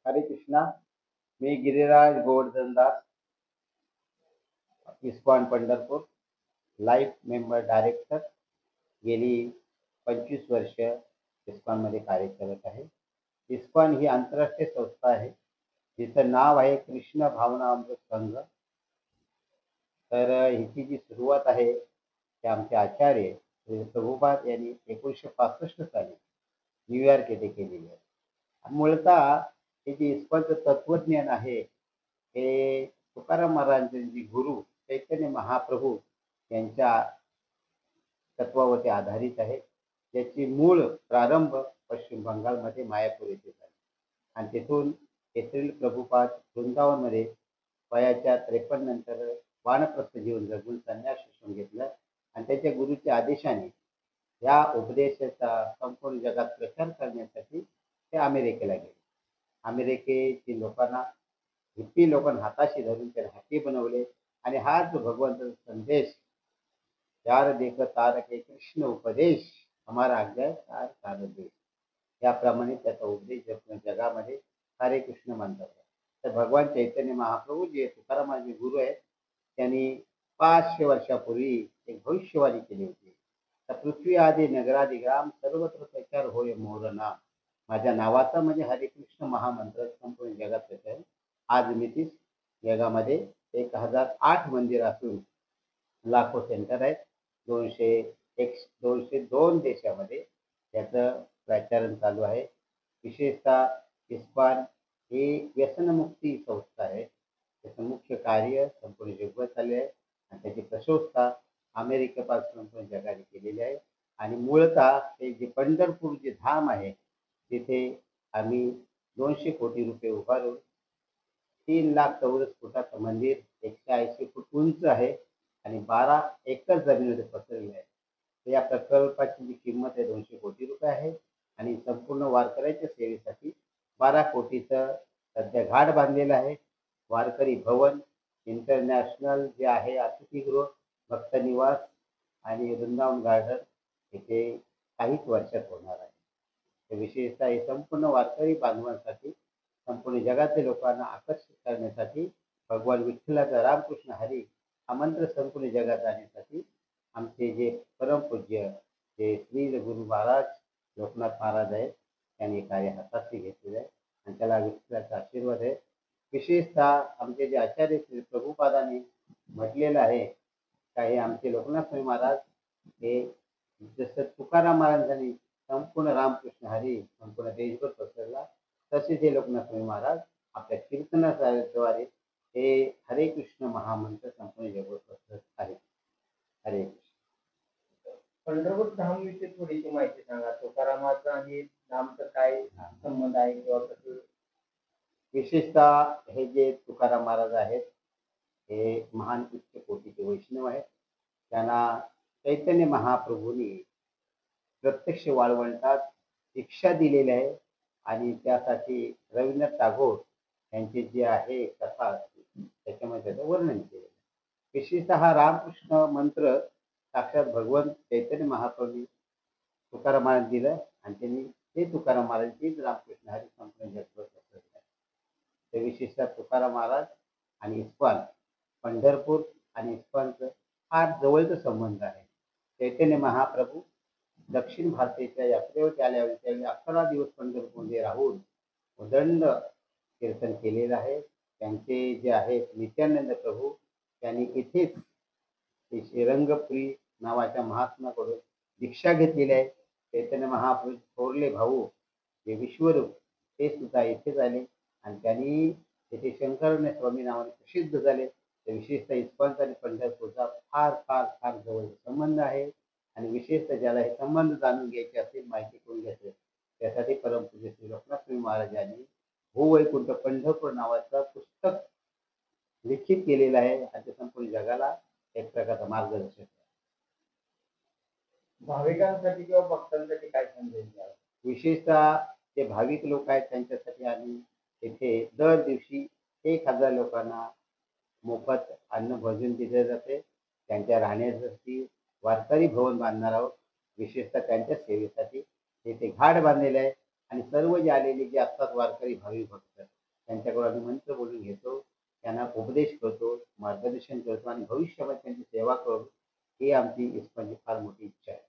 हरे कृष्णा. मी Giriraj Govardhandas, ISKCON Pandharpur life member director. गेली 25 वर्ष इस्कॉनमध्ये कार्य करत आहे. इस्कॉन ही आंतरराष्ट्रीय संस्था आहे जिचं नाव आहे कृष्ण भावना अमृत संघ. तर हिची जी सुरुवात आहे ते आमचे आचार्य श्री प्रभुपाद यांनी 1965 साली न्यूयॉर्क येथे केलेली आहे. मूळतः हे जे इस्कॉनचं तत्वज्ञान आहे हे तुकाराम महाराजांचे जे गुरु चैतन्य महाप्रभू यांच्या तत्वावरती आधारित आहे, ज्याची मूळ प्रारंभ पश्चिम बंगालमध्ये मायापूर येथे झाला आणि तिथून येथील प्रभुपाद वृंदावनमध्ये वयाच्या 53 नंतर वानप्रस्थ जीवन जगून संन्यास शिक्षण घेतलं आणि त्याच्या गुरुच्या आदेशाने या उपदेशाचा संपूर्ण जगात प्रचार करण्यासाठी ते अमेरिकेला गेले. अमेरिकेतील लोकांना हिप्पी लोकांना हाताशी धरून त्याला हाती बनवले आणि हा जो भगवंताचा संदेश चार देख तारके कृष्ण उपदेश हमारा आज्ञा चार सार देश, याप्रमाणे त्याचा उपदेश जगामध्ये सारे कृष्ण म्हणतात. तर भगवान चैतन्य महाप्रभू जे तुकारामाचे गुरु आहेत त्यांनी 500 वर्षापूर्वी एक भविष्यवाणी केली होती. तर पृथ्वी आदी नगरादी ग्राम सर्वत्र प्रचार होय मोर नाम. माझ्या नावाचा म्हणजे हरे कृष्ण महामंत्र संपूर्ण जगात त्याचा आहे. आज मितीस जगामध्ये 1008 मंदिर असून लाखो सेंटर आहेत. 202 देशामध्ये त्याचं प्रचारण चालू आहे. विशेषतः इस्कॉन ही व्यसनमुक्ती संस्था आहे. त्याचं मुख्य कार्य संपूर्ण जगभर चालले आहे आणि त्याची प्रशंसा अमेरिकेपासून संपूर्ण जगाने केलेली आहे. आणि मूळतः ते जे पंढरपूर जे धाम आहे तिथे आम्ही 200 कोटी रुपये उभारून 3 लाख चौरस फुटाचं मंदिर 180 फूट उंच आहे आणि 12 एकर जमिनीमध्ये पसरलेलं आहे. तर या प्रकल्पाची जी किंमत आहे 200 कोटी रुपये आहे आणि संपूर्ण वारकऱ्याच्या सेवेसाठी 12 कोटीचं सध्या घाट बांधलेलं आहे. वारकरी भवन, इंटरनॅशनल जे आहे अतिथीगृह, भक्त निवास आणि वृंदावन गार्डन इथे काहीच वर्षात होणार आहे. तर विशेषतः हे संपूर्ण वारकरी बांधवांसाठी संपूर्ण जगातील लोकांना आकर्षित करण्यासाठी भगवान विठ्ठलाचा रामकृष्ण हरी हा मंत्र संपूर्ण जगात जाण्यासाठी आमचे जे परमपूज्य जे श्री गुरु महाराज लोकनाथ महाराज आहेत त्यांनी कार्य हाताशी घेतलेलं आहे आणि त्याला विठ्ठलाचा आशीर्वाद आहे. विशेषतः आमचे जे आचार्य श्री प्रभुपादांनी म्हटलेलं आहे का हे आमचे लोकनाथ स्वामी महाराज हे जसं तुकाराम महाराजांनी संपूर्ण रामकृष्ण हरी संपूर्ण देशभर पसरला, तसेच हे लोकनाथ स्वामी महाराज आपल्या कीर्तनाद्वारे हे हरे कृष्ण महामंत्र संपूर्ण जगभर पसरत आहे. हरे कृष्ण. पंढरपूर धाम विषयी थोडीशी माहिती सांगा. तुकारामाचा आणि नामचा काय संबंध आहे किंवा कसं? विशेषतः हे जे तुकाराम महाराज आहेत हे महान उच्च कोटीचे वैष्णव आहेत. त्यांना चैतन्य महाप्रभूंनी प्रत्यक्ष वाळवंटात शिक्षा दिलेली आहे आणि त्यासाठी रवींद्रनाथ टागोर यांचे जे आहे कथा त्याच्यामध्ये त्याचं वर्णन केलेलं आहे. विशेषतः हा रामकृष्ण मंत्र साक्षात भगवंत चैतन्य महाप्रभूंनी तुकाराम महाराज दिलं आणि त्यांनी ते तुकाराम महाराजांचीच रामकृष्ण हरी संपूर्ण जगभर पसरलं आहे. ते विशेषतः तुकाराम महाराज आणि इस्कॉन, पंढरपूर आणि इस्कॉनचं फार जवळचा संबंध आहे. चैतन्य महाप्रभू दक्षिण भारताच्या यात्रेवर आल्यावर त्यांनी 11 दिवस पंढरपूरमध्ये राहून उदंड कीर्तन केलेलं आहे. त्यांचे जे आहेत नित्यानंद प्रभू त्यांनी इथेच श्रीरंगपुरी नावाच्या महात्माकडून दीक्षा घेतलेली आहे. चैतन्य महाप्रभू थोरले भाऊ जे विश्वरूप ते सुद्धा इथेच आले आणि त्यांनी येथे शंकरने स्वामी नावाने प्रसिद्ध झाले. तर विशेषतः इस्कॉनचा आणि पंढरपूरचा फार फार फार जवळचा संबंध आहे आणि विशेषतः ज्याला हे संबंध जाणून घ्यायचे असेल, माहिती करून घ्यायचे त्यासाठी परमपूज्य श्री लोकनाथ स्वामी महाराजांनी भूवैकुंठ पंढरपूर नावाचं पुस्तक लिखित केलेलं आहे आणि ते संपूर्ण जगाला एक प्रकारचा मार्गदर्शक आहे. भाविकांसाठी किंवा भक्तांसाठी काय संदेश द्यावा? विशेषतः जे भाविक लोक आहेत त्यांच्यासाठी आम्ही येथे दर दिवशी 1000 लोकांना मोफत अन्न भोजन दिले जाते. त्यांच्या राहण्यासाठी वारकरी भवन बांधणार आहोत. विशेषतः त्यांच्या सेवेसाठी येथे घाट बांधलेले आहे आणि सर्व जे आलेले जे असतात वारकरी भाविक भक्त त्यांच्याकडून आम्ही मंत्र बोलून घेतो, त्यांना उपदेश करतो, मार्गदर्शन करतो आणि भविष्यामध्ये त्यांची सेवा करू ही आमची इस्कॉनची फार मोठी इच्छा आहे.